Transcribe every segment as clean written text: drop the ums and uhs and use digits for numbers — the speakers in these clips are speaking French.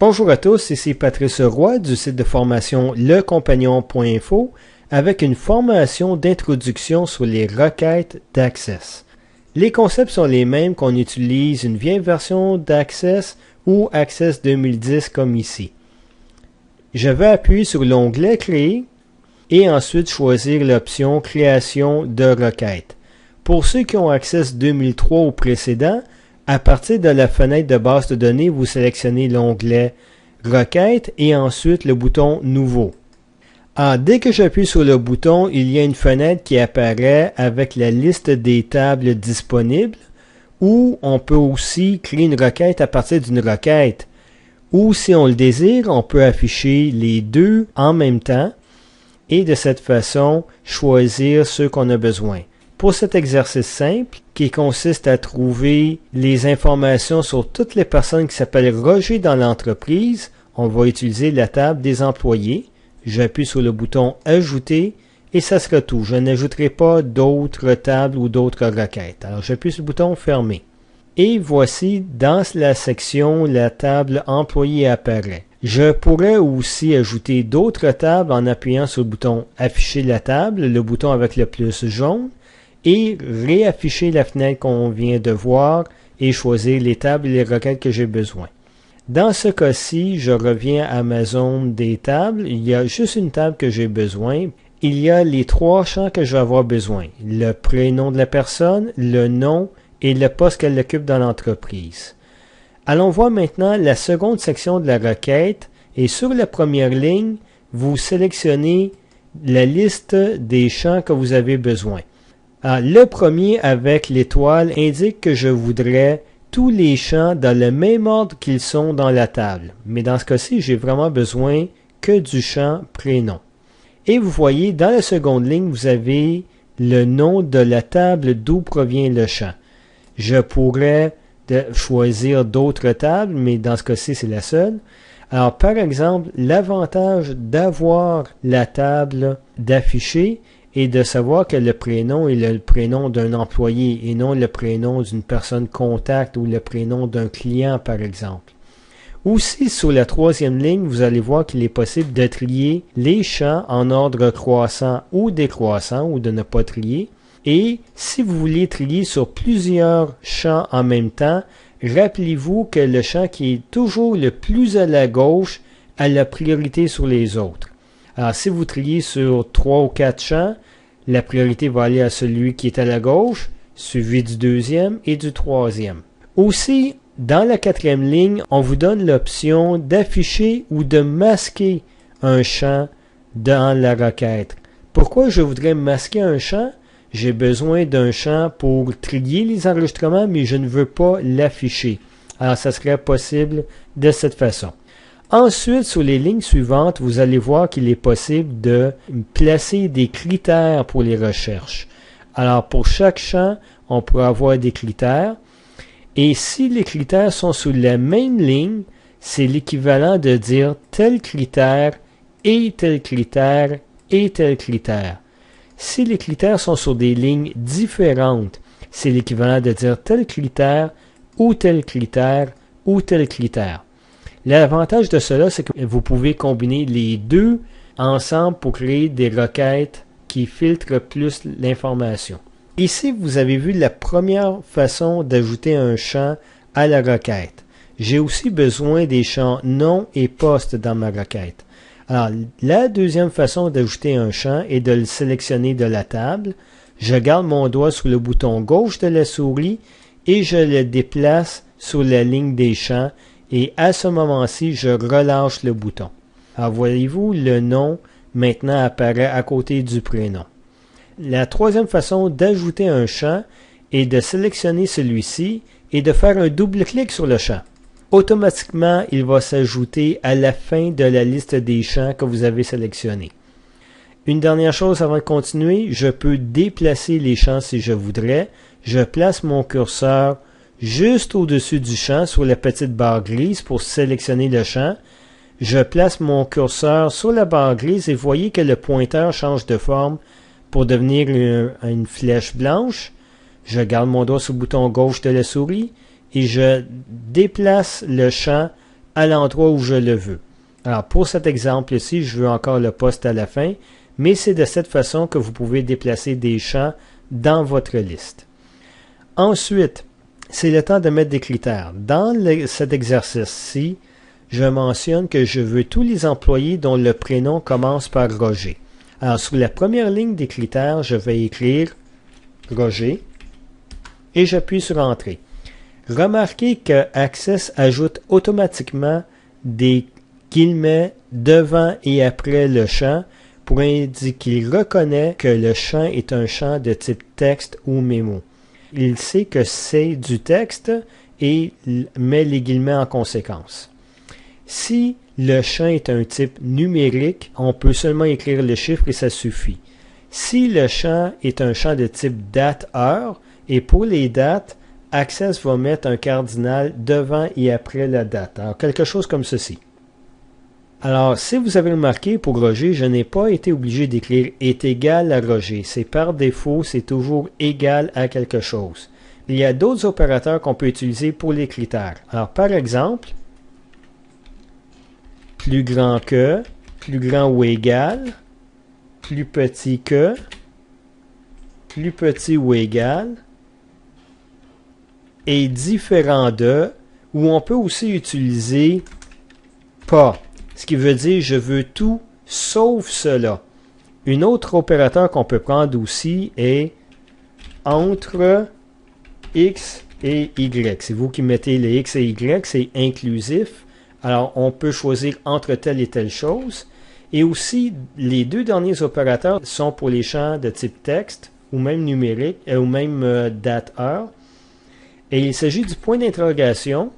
Bonjour à tous, ici Patrice Roy du site de formation lecompagnon.info avec une formation d'introduction sur les requêtes d'Access. Les concepts sont les mêmes qu'on utilise une vieille version d'Access ou Access 2010 comme ici. Je vais appuyer sur l'onglet Créer et ensuite choisir l'option Création de requêtes. Pour ceux qui ont Access 2003 ou précédent, à partir de la fenêtre de base de données, vous sélectionnez l'onglet Requêtes et ensuite le bouton Nouveau. Dès que j'appuie sur le bouton, il y a une fenêtre qui apparaît avec la liste des tables disponibles ou on peut aussi créer une requête à partir d'une requête. Ou si on le désire, on peut afficher les deux en même temps et de cette façon choisir ceux qu'on a besoin. Pour cet exercice simple, qui consiste à trouver les informations sur toutes les personnes qui s'appellent Roger dans l'entreprise, on va utiliser la table des employés. J'appuie sur le bouton Ajouter et ça sera tout. Je n'ajouterai pas d'autres tables ou d'autres requêtes. Alors j'appuie sur le bouton Fermer. Et voici dans la section la table Employé apparaît. Je pourrais aussi ajouter d'autres tables en appuyant sur le bouton Afficher la table, le bouton avec le plus jaune, et réafficher la fenêtre qu'on vient de voir et choisir les tables et les requêtes que j'ai besoin. Dans ce cas-ci, je reviens à ma zone des tables. Il y a juste une table que j'ai besoin. Il y a les trois champs que je vais avoir besoin. Le prénom de la personne, le nom et le poste qu'elle occupe dans l'entreprise. Allons voir maintenant la seconde section de la requête et sur la première ligne, vous sélectionnez la liste des champs que vous avez besoin. Le premier avec l'étoile indique que je voudrais tous les champs dans le même ordre qu'ils sont dans la table. Mais dans ce cas-ci, j'ai vraiment besoin que du champ prénom. Et vous voyez, dans la seconde ligne, vous avez le nom de la table d'où provient le champ. Je pourrais choisir d'autres tables, mais dans ce cas-ci, c'est la seule. Alors, par exemple, l'avantage d'avoir la table d'afficher et de savoir que le prénom est le prénom d'un employé et non le prénom d'une personne contact ou le prénom d'un client, par exemple. Aussi, sur la troisième ligne, vous allez voir qu'il est possible de trier les champs en ordre croissant ou décroissant ou de ne pas trier. Et si vous voulez trier sur plusieurs champs en même temps, rappelez-vous que le champ qui est toujours le plus à la gauche a la priorité sur les autres. Alors, si vous triez sur 3 ou 4 champs, la priorité va aller à celui qui est à la gauche, suivi du deuxième et du troisième. Aussi, dans la quatrième ligne, on vous donne l'option d'afficher ou de masquer un champ dans la requête. Pourquoi je voudrais masquer un champ? J'ai besoin d'un champ pour trier les enregistrements, mais je ne veux pas l'afficher. Alors, ça serait possible de cette façon. Ensuite, sur les lignes suivantes, vous allez voir qu'il est possible de placer des critères pour les recherches. Alors, pour chaque champ, on pourra avoir des critères. Et si les critères sont sur la même ligne, c'est l'équivalent de dire tel critère et tel critère et tel critère. Si les critères sont sur des lignes différentes, c'est l'équivalent de dire tel critère ou tel critère ou tel critère. L'avantage de cela, c'est que vous pouvez combiner les deux ensemble pour créer des requêtes qui filtrent plus l'information. Ici, vous avez vu la première façon d'ajouter un champ à la requête. J'ai aussi besoin des champs nom et poste dans ma requête. Alors, la deuxième façon d'ajouter un champ est de le sélectionner de la table. Je garde mon doigt sur le bouton gauche de la souris et je le déplace sur la ligne des champs. Et à ce moment-ci, je relâche le bouton. Alors voyez-vous, le nom maintenant apparaît à côté du prénom. La troisième façon d'ajouter un champ est de sélectionner celui-ci et de faire un double-clic sur le champ. Automatiquement, il va s'ajouter à la fin de la liste des champs que vous avez sélectionnés. Une dernière chose avant de continuer, je peux déplacer les champs si je voudrais. Je place mon curseur juste au-dessus du champ sur la petite barre grise pour sélectionner le champ. Je place mon curseur sur la barre grise et voyez que le pointeur change de forme pour devenir une flèche blanche. Je garde mon doigt sur le bouton gauche de la souris et je déplace le champ à l'endroit où je le veux. Alors pour cet exemple-ci, je veux encore le poste à la fin, mais c'est de cette façon que vous pouvez déplacer des champs dans votre liste. Ensuite, c'est le temps de mettre des critères. Dans cet exercice-ci, je mentionne que je veux tous les employés dont le prénom commence par Roger. Alors, sous la première ligne des critères, je vais écrire Roger et j'appuie sur Entrée. Remarquez que Access ajoute automatiquement des guillemets devant et après le champ pour indiquer qu'il reconnaît que le champ est un champ de type texte ou mémo. Il sait que c'est du texte et met les guillemets en conséquence. Si le champ est un type numérique, on peut seulement écrire le chiffre et ça suffit. Si le champ est un champ de type date-heure, et pour les dates, Access va mettre un cardinal devant et après la date. Alors, quelque chose comme ceci. Alors, si vous avez remarqué, pour Roger, je n'ai pas été obligé d'écrire « est égal à Roger ». C'est par défaut, c'est toujours égal à quelque chose. Il y a d'autres opérateurs qu'on peut utiliser pour les critères. Alors, par exemple, plus grand que, plus grand ou égal, plus petit que, plus petit ou égal, et différent de, ou on peut aussi utiliser pas. Ce qui veut dire je veux tout sauf cela. Une autre opérateur qu'on peut prendre aussi est entre X et Y. C'est vous qui mettez les X et Y, c'est inclusif. Alors on peut choisir entre telle et telle chose. Et aussi, les deux derniers opérateurs sont pour les champs de type texte ou même numérique ou même date-heure. Et il s'agit du point d'interrogation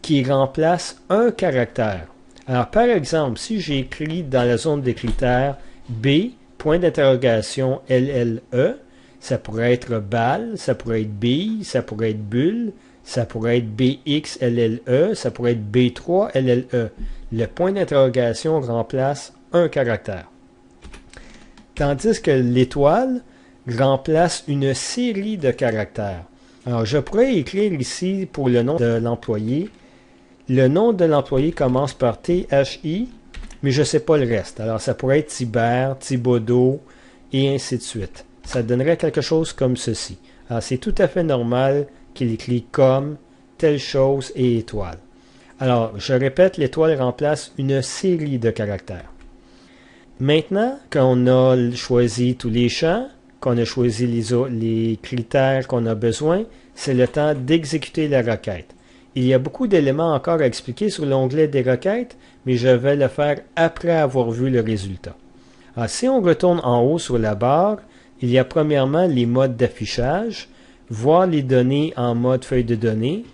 qui remplace un caractère. Alors, par exemple, si j'écris dans la zone des critères B, point d'interrogation LLE, ça pourrait être balle, ça pourrait être bille, ça pourrait être bulle, ça pourrait être BXLLE, ça pourrait être B3LLE. Le point d'interrogation remplace un caractère. Tandis que l'étoile remplace une série de caractères. Alors, je pourrais écrire ici pour le nom de l'employé. Le nom de l'employé commence par THI, mais je ne sais pas le reste. Alors, ça pourrait être Thibert, Thibodeau, et ainsi de suite. Ça donnerait quelque chose comme ceci. Alors, c'est tout à fait normal qu'il écrit comme, telle chose et étoile. Alors, je répète, l'étoile remplace une série de caractères. Maintenant qu'on a choisi tous les champs, qu'on a choisi les critères qu'on a besoin, c'est le temps d'exécuter la requête. Il y a beaucoup d'éléments encore à expliquer sur l'onglet des requêtes, mais je vais le faire après avoir vu le résultat. Alors, si on retourne en haut sur la barre, il y a premièrement les modes d'affichage, voir les données en mode feuille de données,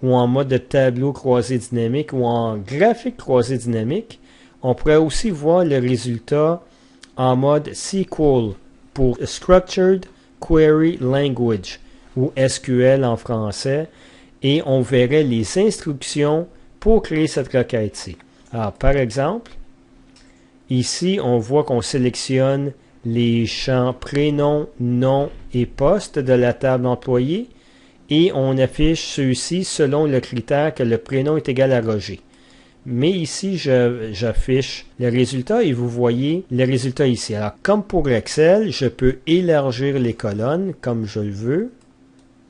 ou en mode de tableau croisé dynamique, ou en graphique croisé dynamique. On pourrait aussi voir le résultat en mode SQL pour Structured Query Language, ou SQL en français, et on verrait les instructions pour créer cette requête-ci. Alors, par exemple, ici, on voit qu'on sélectionne les champs prénom, nom et poste de la table employée et on affiche ceux-ci selon le critère que le prénom est égal à Roger. Mais ici, j'affiche le résultat et vous voyez le résultat ici. Alors, comme pour Excel, je peux élargir les colonnes comme je le veux.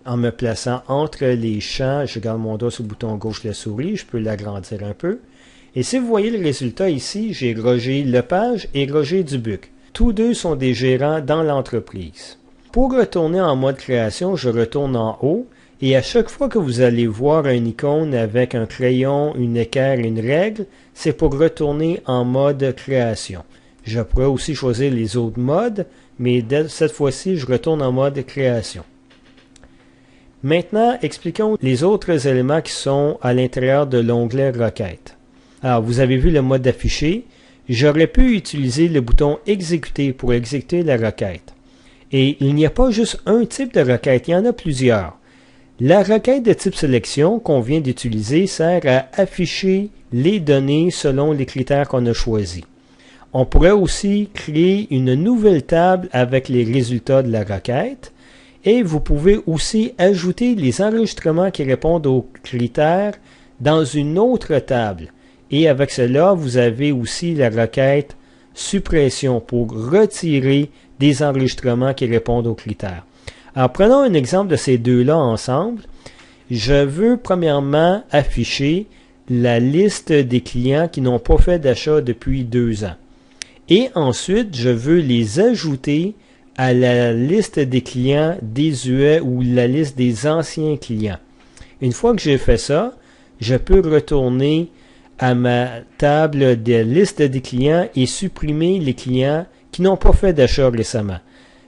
En me plaçant entre les champs, je garde mon doigt sur le bouton gauche de la souris, je peux l'agrandir un peu. Et si vous voyez le résultat ici, j'ai Roger Lepage et Roger Dubuc. Tous deux sont des gérants dans l'entreprise. Pour retourner en mode création, je retourne en haut et à chaque fois que vous allez voir une icône avec un crayon, une équerre et une règle, c'est pour retourner en mode création. Je pourrais aussi choisir les autres modes, mais cette fois-ci, je retourne en mode création. Maintenant, expliquons les autres éléments qui sont à l'intérieur de l'onglet Requête. Alors, vous avez vu le mode d'afficher. J'aurais pu utiliser le bouton Exécuter pour exécuter la requête. Et il n'y a pas juste un type de requête, il y en a plusieurs. La requête de type sélection qu'on vient d'utiliser sert à afficher les données selon les critères qu'on a choisis. On pourrait aussi créer une nouvelle table avec les résultats de la requête. Et vous pouvez aussi ajouter les enregistrements qui répondent aux critères dans une autre table. Et avec cela, vous avez aussi la requête suppression pour retirer des enregistrements qui répondent aux critères. Alors, prenons un exemple de ces deux-là ensemble. Je veux premièrement afficher la liste des clients qui n'ont pas fait d'achat depuis 2 ans. Et ensuite, je veux les ajouter à la liste des clients désuets ou la liste des anciens clients. Une fois que j'ai fait ça, je peux retourner à ma table de liste des clients et supprimer les clients qui n'ont pas fait d'achat récemment.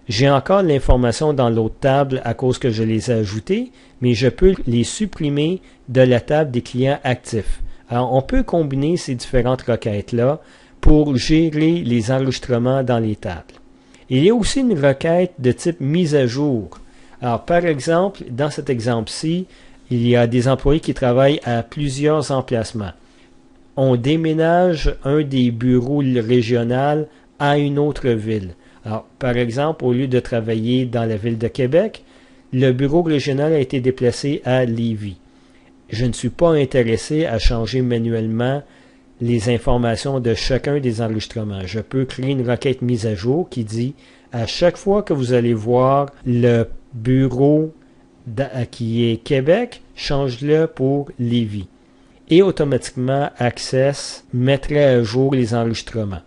J'ai encore l'information dans l'autre table à cause que je les ai ajoutés, mais je peux les supprimer de la table des clients actifs. Alors, on peut combiner ces différentes requêtes-là pour gérer les enregistrements dans les tables. Il y a aussi une requête de type mise à jour. Alors, par exemple, dans cet exemple-ci, il y a des employés qui travaillent à plusieurs emplacements. On déménage un des bureaux régionaux à une autre ville. Alors, par exemple, au lieu de travailler dans la ville de Québec, le bureau régional a été déplacé à Lévis. Je ne suis pas intéressé à changer manuellement les informations de chacun des enregistrements. Je peux créer une requête mise à jour qui dit à chaque fois que vous allez voir le bureau qui est Québec, change-le pour Lévis. Et automatiquement, Access mettrait à jour les enregistrements.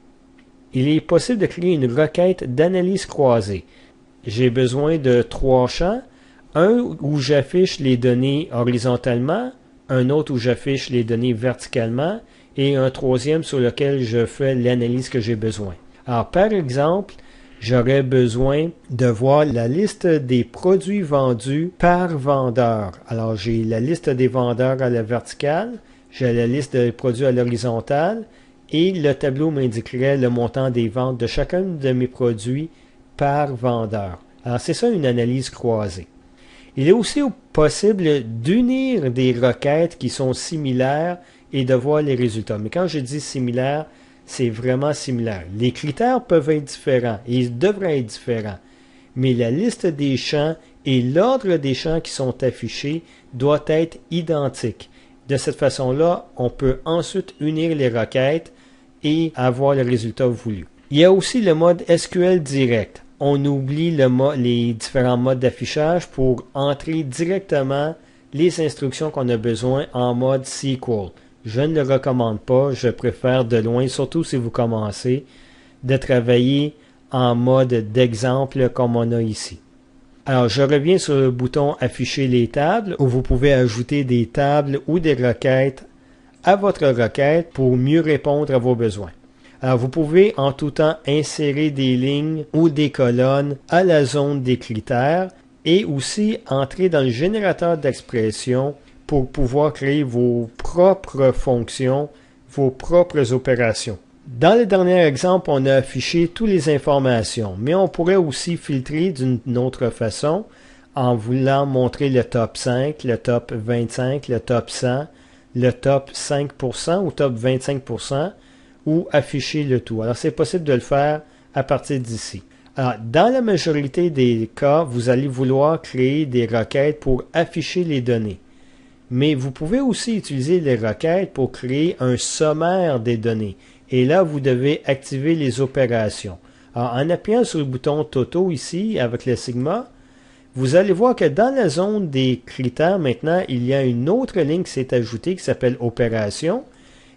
Il est possible de créer une requête d'analyse croisée. J'ai besoin de 3 champs, un où j'affiche les données horizontalement, un autre où j'affiche les données verticalement, et un troisième sur lequel je fais l'analyse que j'ai besoin. Alors, par exemple, j'aurais besoin de voir la liste des produits vendus par vendeur. Alors, j'ai la liste des vendeurs à la verticale, j'ai la liste des produits à l'horizontale, et le tableau m'indiquerait le montant des ventes de chacun de mes produits par vendeur. Alors, c'est ça une analyse croisée. Il est aussi possible d'unir des requêtes qui sont similaires et de voir les résultats. Mais quand je dis similaire, c'est vraiment similaire. Les critères peuvent être différents et ils devraient être différents. Mais la liste des champs et l'ordre des champs qui sont affichés doit être identique. De cette façon-là, on peut ensuite unir les requêtes et avoir le résultat voulu. Il y a aussi le mode SQL direct. On oublie les différents modes d'affichage pour entrer directement les instructions qu'on a besoin en mode SQL. Je ne le recommande pas, je préfère de loin, surtout si vous commencez, de travailler en mode d'exemple comme on a ici. Alors, je reviens sur le bouton Afficher les tables, où vous pouvez ajouter des tables ou des requêtes à votre requête pour mieux répondre à vos besoins. Alors, vous pouvez en tout temps insérer des lignes ou des colonnes à la zone des critères et aussi entrer dans le générateur d'expression pour pouvoir créer vos propres fonctions, vos propres opérations. Dans le dernier exemple, on a affiché toutes les informations, mais on pourrait aussi filtrer d'une autre façon en voulant montrer le top 5, le top 25, le top 100, le top 5% ou top 25%, ou afficher le tout. Alors, c'est possible de le faire à partir d'ici. Alors, dans la majorité des cas, vous allez vouloir créer des requêtes pour afficher les données. Mais vous pouvez aussi utiliser les requêtes pour créer un sommaire des données. Et là, vous devez activer les opérations. Alors, en appuyant sur le bouton Toto ici, avec le sigma, vous allez voir que dans la zone des critères, maintenant, il y a une autre ligne qui s'est ajoutée qui s'appelle Opération.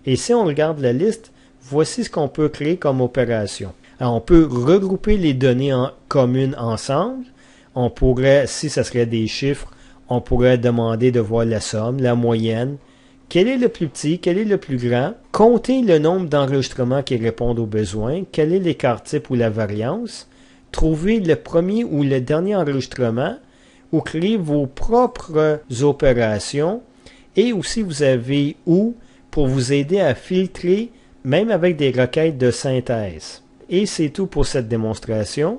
Et si on regarde la liste, voici ce qu'on peut créer comme opération. Alors, on peut regrouper les données communes ensemble. On pourrait, si ce serait des chiffres, on pourrait demander de voir la somme, la moyenne, quel est le plus petit, quel est le plus grand, compter le nombre d'enregistrements qui répondent aux besoins, quel est l'écart type ou la variance, trouver le premier ou le dernier enregistrement, ou créer vos propres opérations, et aussi vous avez OU pour vous aider à filtrer, même avec des requêtes de synthèse. Et c'est tout pour cette démonstration.